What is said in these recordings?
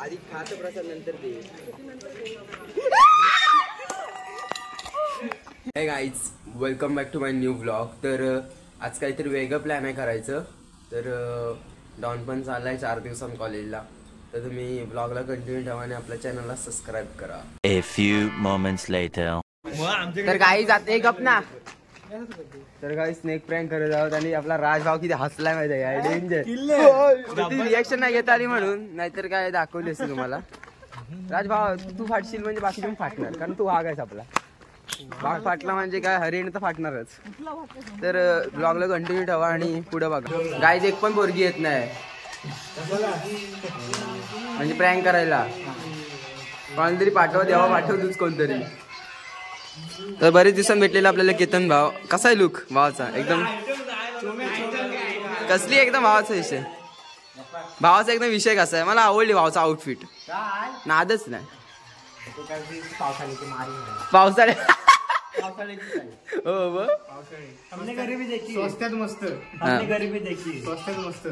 आधी खात प्रसाद नंतर दे. Hey guys, welcome back to my new vlog. तर आज काहीतरी वेगळं प्लॅन आहे करायचं. तर डॉन पण चाललाय 4 दिवसां कॉलेजला. तर तुम्ही व्लॉगला कंटिन्यू ठेवा आणि आपल्या चॅनलला सबस्क्राईब करा. A few moments later. तर गाईज आता एक गप ना. तर काही स्नेक प्रँक करत आहोत आणि आपला राजभाव किती हसलाय माहिती आहे. डेंजर रिॲक्शन नाही घेता आली म्हणून, नाहीतर काय दाखवली असते तुम्हाला. राजभाव तू फाटशील म्हणजे बाकी तुम्ही फाटणार, कारण तू वाघ आहेस. आपला वाघ फाटला म्हणजे काय, हरिण तर फाटणारच. तर ब्लॉगला कंटिन्यू ठेवा आणि पुढे बघा. गाईज एक पण पोरगी येत नाही म्हणजे प्रँक करायला. कोणाला तरी पाठवा, देवा पाठव तूच कोणतरी. तर बरेच दिवसांनी भेटलेला आपल्याला केतन भाव. कसा आहे लुक भावाचा? एकदम कसली एकदम भावाचा विषय. भावाचा एकदम विषय कसा आहे, मला आवडली भावाचा आउटफिट. नादच नाही पावसाळ्या.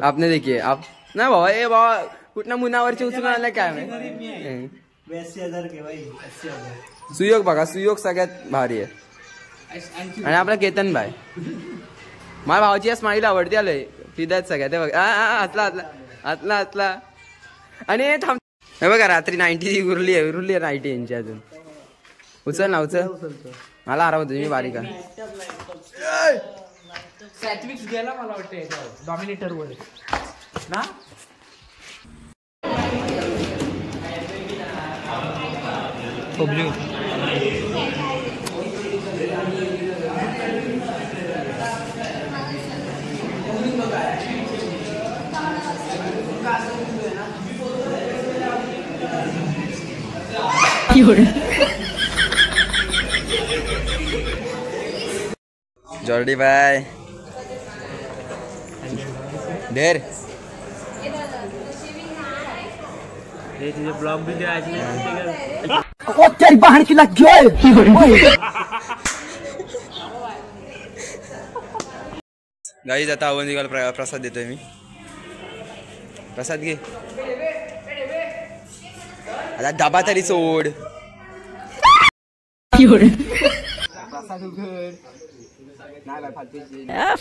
आपने देखिए आप ना भावा. ए भावा कुठल्या मुनावरची उचलून आलाय काय? सुयोग बघा, सुयोग सगळ्यात भारी आहे. आणि आपला केतन भाई, माझ्या भावाची या स्माईल आवडती. आलंय फिदायत सगळ्यात. ते बघा आतला. आणि थांब, हे बघा रात्री 90 उरली आहे 90 यांची अजून. उचल ना उचल. मला आराम होतो, मी बारीक आहे. सॅटविक्स गेला मला वाटतं डॉमिनेटर वर ना. जॉर्डी बाय देर तुझे ब्लॉग भी गाईज आता अवंतिकाला प्रसाद देतोय मी. प्रसाद घे आता, डबा तरी सोड.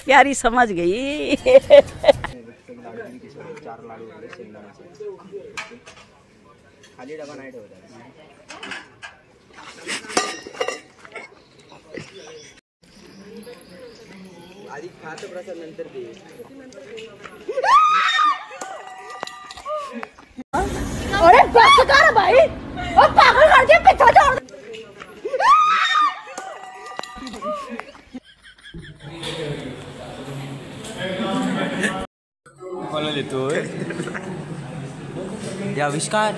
प्यारी समझ गई. खाली डबा नाही ठेवता. आधी खात प्रसाद नंतर दे. अरे बस कर भाई, और पागल कर दिया पिछा छोड़. कोणाला देतोय? आविष्कार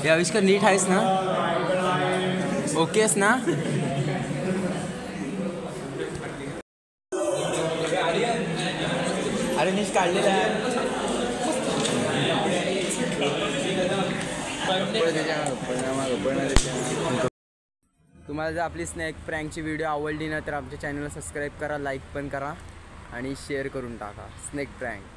हे आविष्कार नीट आहेस ना? ओकेस ना? अरे नीट काढलेला आहे. तुम्हाला जर आपली स्नॅक प्रँकची व्हिडिओ आवडली ना, तर आमच्या चॅनलला सबस्क्राईब करा, लाईक पण करा आणि शेअर करून टाका. Snack prank.